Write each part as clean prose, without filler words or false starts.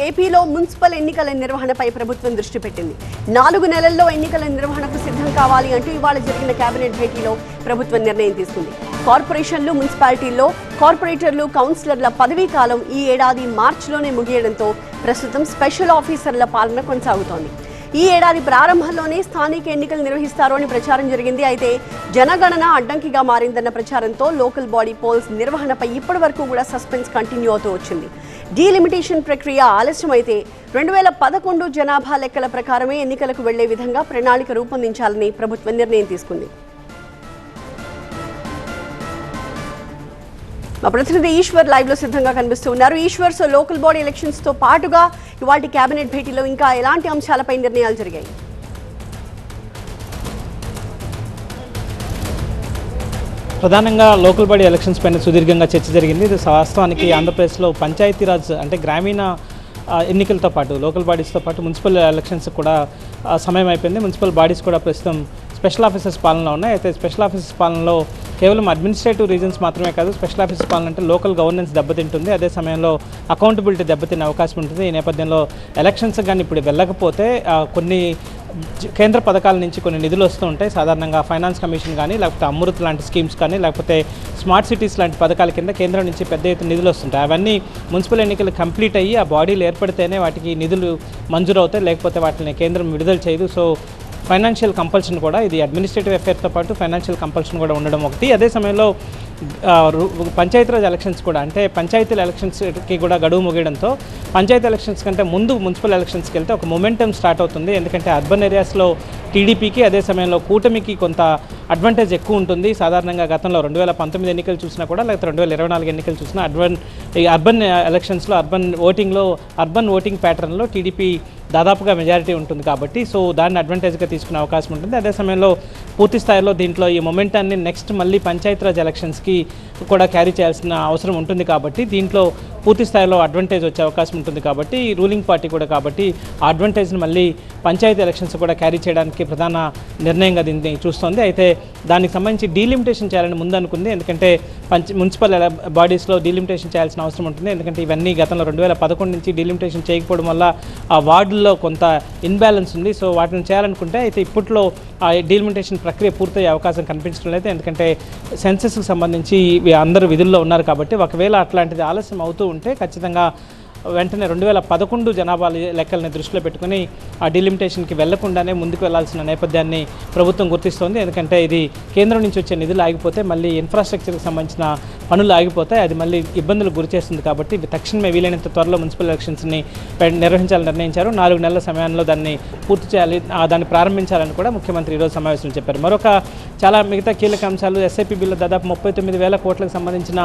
ఏపీలో మున్సిపల్ ఎన్నికల నిర్వహణపై ప్రభుత్వం దృష్టి పెట్టింది. 4 నెలల్లో ఎన్నికల నిర్వహణకు సిద్ధం కావాలి అంటూ ఇవాళ జరిగిన కేబినెట్ భేటీలో ప్రభుత్వం నిర్ణయం తీసుకుంది. కార్పొరేషన్లు, మున్సిపాలిటీల్లో కార్పొరేటర్లు, కౌన్సిలర్ల పదవీ కాలం ఈ ఏడాది మార్చిలోనే ముగియడంతో ప్రస్తుతం స్పెషల్ ఆఫీసర్ల పాలన కొనసాగుతోంది. ఈ ఏడాది ప్రారంభంలోనే స్థానిక ఎన్నికలు నిర్వహిస్తారు అని ప్రచారం జరిగింది. అయితే జనగణన అడ్డంకిగా మారిందన్న ప్రచారంతో లోకల్ బాడీ పోల్స్ నిర్వహణపై ఇప్పటి వరకు కూడా సస్పెన్స్ కంటిన్యూ అవుతూ వచ్చింది. డీలిమిటేషన్ ప్రక్రియ ఆలస్యమైతే 2011 జనాభా లెక్కల ప్రకారమే ఎన్నికలకు వెళ్లే విధంగా ప్రణాళిక రూపొందించాలని ప్రభుత్వం నిర్ణయం తీసుకుంది. మా ప్రతినిధి ఈశ్వర్ లైవ్ లో సిద్ధంగా కనిపిస్తూ ఉన్నారు. Eshwar, so local body elections తో పాటుగా ఇవాళ కేబినెట్ భేటీలో ఇంకా ఎలాంటి అంశాలపై నిర్ణయాలు జరిగాయి? ప్రధానంగా లోకల్ బాడీ ఎలక్షన్స్ పైన సుదీర్ఘంగా చర్చ జరిగింది. ఇది వాస్తవానికి ఆంధ్రప్రదేశ్లో పంచాయతీరాజ్ అంటే గ్రామీణ ఎన్నికలతో పాటు లోకల్ బాడీస్తో పాటు మున్సిపల్ ఎలక్షన్స్ కూడా సమయం అయిపోయింది. మున్సిపల్ బాడీస్ కూడా ప్రస్తుతం స్పెషల్ ఆఫీసర్స్ పాలనలో ఉన్నాయి. అయితే స్పెషల్ ఆఫీసర్స్ పాలనలో కేవలం అడ్మినిస్ట్రేటివ్ రీజన్స్ మాత్రమే కాదు, స్పెషల్ ఆఫీసర్ పాలన అంటే లోకల్ గవర్నెన్స్ దెబ్బతింటుంది. అదే సమయంలో అకౌంటబిలిటీ దెబ్బతినే అవకాశం ఉంటుంది. ఈ నేపథ్యంలో ఎలక్షన్స్ కానీ ఇప్పుడు వెళ్ళకపోతే కొన్ని కేంద్ర పథకాల నుంచి కొన్ని నిధులు వస్తూ ఉంటాయి. సాధారణంగా ఫైనాన్స్ కమిషన్ కానీ, లేకపోతే అమృత్ లాంటి స్కీమ్స్ కానీ, లేకపోతే స్మార్ట్ సిటీస్ లాంటి పథకాల కింద కేంద్రం నుంచి పెద్ద ఎత్తున నిధులు వస్తుంటాయి. అవన్నీ మున్సిపల్ ఎన్నికలు కంప్లీట్ అయ్యి ఆ బాడీలు ఏర్పడితేనే వాటికి నిధులు మంజూరు అవుతాయి, లేకపోతే వాటిని కేంద్రం విడుదల చేయదు. సో ఫైనాన్షియల్ కంపల్షన్ కూడా, ఇది అడ్మినిస్ట్రేటివ్ అఫేర్తో పాటు ఫైనాన్షియల్ కంపల్షన్ కూడా ఉండడం ఒకటి. అదే సమయంలో పంచాయతీరాజ్ ఎలక్షన్స్ కూడా, అంటే పంచాయతీల ఎలక్షన్స్కి కూడా గడువు ముగియడంతో పంచాయతీ ఎలక్షన్స్ కంటే ముందు మున్సిపల్ ఎలక్షన్స్కి వెళ్తే ఒక మొమెంటం స్టార్ట్ అవుతుంది. ఎందుకంటే అర్బన్ ఏరియాస్లో టీడీపీకి, అదే సమయంలో కూటమికి కొంత అడ్వాంటేజ్ ఎక్కువ ఉంటుంది. సాధారణంగా గతంలో 2019 ఎన్నికలు చూసినా కూడా, లేకపోతే 2024 ఎన్నికలు చూసినా అర్బన్ ఎలక్షన్స్లో అర్బన్ ఓటింగ్ ప్యాటర్న్లో టీడీపీ దాదాపుగా మెజారిటీ ఉంటుంది కాబట్టి సో దాన్ని అడ్వాంటేజ్గా తీసుకునే అవకాశం ఉంటుంది. అదే సమయంలో పూర్తి స్థాయిలో దీంట్లో ఈ మొమెంటాన్ని నెక్స్ట్ మళ్ళీ పంచాయతీరాజ్ ఎలక్షన్స్కి కూడా క్యారీ చేయాల్సిన అవసరం ఉంటుంది కాబట్టి దీంట్లో పూర్తి స్థాయిలో అడ్వాంటేజ్ వచ్చే అవకాశం ఉంటుంది కాబట్టి రూలింగ్ పార్టీ కూడా, కాబట్టి ఆ అడ్వాంటేజ్ని మళ్ళీ పంచాయతీ ఎలక్షన్స్ కూడా క్యారీ చేయడానికి ప్రధాన నిర్ణయంగా దీన్ని చూస్తోంది. అయితే దానికి సంబంధించి డీలిమిటేషన్ చేయాలని ముందు అనుకుంది. ఎందుకంటే మున్సిపల్ బాడీస్లో డీలిమిటేషన్ చేయాల్సిన అవసరం ఉంటుంది. ఎందుకంటే ఇవన్నీ గతంలో 2011 నుంచి డీలిమిటేషన్ చేయకపోవడం వల్ల ఆ వార్డుల్లో కొంత ఇన్బ్యాలెన్స్ ఉంది. సో వాటిని చేయాలనుకుంటే అయితే ఇప్పట్లో ఆ డీలిమిటేషన్ ప్రక్రియ పూర్తయ్యే అవకాశం కనిపించడం లేదు. ఎందుకంటే సెన్సెస్కి సంబంధించి అందరూ విధుల్లో ఉన్నారు కాబట్టి ఒకవేళ అట్లాంటిది ఆలస్యం అవుతూ ఉంటే ఖచ్చితంగా వెంటనే 2011 జనాభా లెక్కల్ని దృష్టిలో పెట్టుకుని ఆ డీలిమిటేషన్కి వెళ్లకుండానే ముందుకు వెళ్లాల్సిన నేపథ్యాన్ని ప్రభుత్వం గుర్తిస్తోంది. ఎందుకంటే ఇది కేంద్రం నుంచి వచ్చే నిధులు ఆగిపోతే మళ్ళీ ఇన్ఫ్రాస్ట్రక్చర్కి సంబంధించిన పనులు ఆగిపోతాయి, అది మళ్ళీ ఇబ్బందులు గురి చేస్తుంది. కాబట్టి తక్షణమే వీలైనంత త్వరలో మున్సిపల్ ఎలక్షన్స్ని నిర్వహించాలని నిర్ణయించారు. 4 నెలల సమయంలో దాన్ని పూర్తి చేయాలి, దాన్ని ప్రారంభించాలని కూడా ముఖ్యమంత్రి ఈరోజు సమావేశంలో చెప్పారు. మరొక చాలా మిగతా కీలక అంశాలు, ఎస్ఐపి బిల్లు దాదాపు 39,000 కోట్లకు సంబంధించిన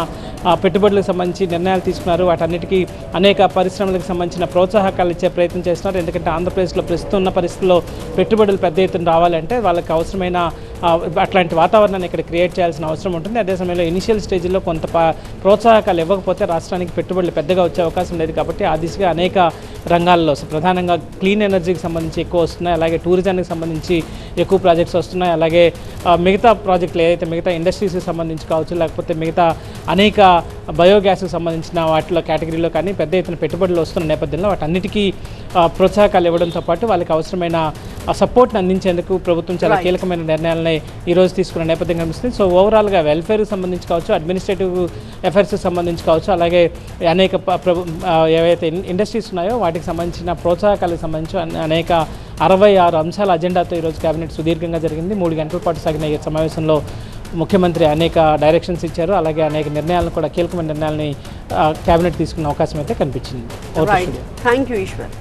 పెట్టుబడులకు సంబంధించి నిర్ణయాలు తీసుకున్నారు. వాటన్నిటికీ అనేక పరిశ్రమలకు సంబంధించిన ప్రోత్సాహకాలు ఇచ్చే ప్రయత్నం చేస్తున్నారు. ఎందుకంటే ఆంధ్రప్రదేశ్లో ప్రస్తుతం ఉన్న పరిస్థితుల్లో పెట్టుబడులు పెద్ద ఎత్తున రావాలంటే వాళ్ళకి అవసరమైన అట్లాంటి వాతావరణాన్ని ఇక్కడ క్రియేట్ చేయాల్సిన అవసరం ఉంటుంది. అదే సమయంలో ఇనిషియల్ స్టేజ్లో కొంత ప్రోత్సాహకాలు ఇవ్వకపోతే రాష్ట్రానికి పెట్టుబడులు పెద్దగా వచ్చే అవకాశం లేదు. కాబట్టి ఆ దిశగా అనేక రంగాల్లో ప్రధానంగా క్లీన్ ఎనర్జీకి సంబంధించి ఎక్కువ వస్తున్నాయి, అలాగే టూరిజానికి సంబంధించి ఎక్కువ ప్రాజెక్ట్స్ వస్తున్నాయి, అలాగే మిగతా ప్రాజెక్టులు ఏదైతే మిగతా ఇండస్ట్రీస్కి సంబంధించి కావచ్చు, లేకపోతే మిగతా అనేక బయోగ్యాస్కి సంబంధించిన వాటిలో కేటగిరీలో కానీ పెద్ద ఎత్తున పెట్టుబడులు వస్తున్న నేపథ్యంలో వాటన్నిటికీ ప్రోత్సాహకాలు ఇవ్వడంతో పాటు వాళ్ళకి అవసరమైన సపోర్ట్ని అందించేందుకు ప్రభుత్వం చాలా కీలకమైన నిర్ణయాలని ఈరోజు తీసుకున్న నేపథ్యం కనిపిస్తుంది. సో ఓవరాల్గా వెల్ఫేర్కి సంబంధించి కావచ్చు, అడ్మినిస్ట్రేటివ్ అఫైర్స్కి సంబంధించి కావచ్చు, అలాగే అనేక ఏవైతే ఇండస్ట్రీస్ ఉన్నాయో వాటికి సంబంధించిన ప్రోత్సాహకాలకు సంబంధించి అనేక 66 అంశాల అజెండాతో ఈరోజు కేబినెట్ సుదీర్ఘంగా జరిగింది. 3 గంటల పాటు సాగిన ఈ సమావేశంలో ముఖ్యమంత్రి అనేక డైరెక్షన్స్ ఇచ్చారు, అలాగే అనేక నిర్ణయాలను కూడా కీలకమైన నిర్ణయాలని కేబినెట్ తీసుకున్న అవకాశం అయితే కనిపించింది. Thank you Eshwar.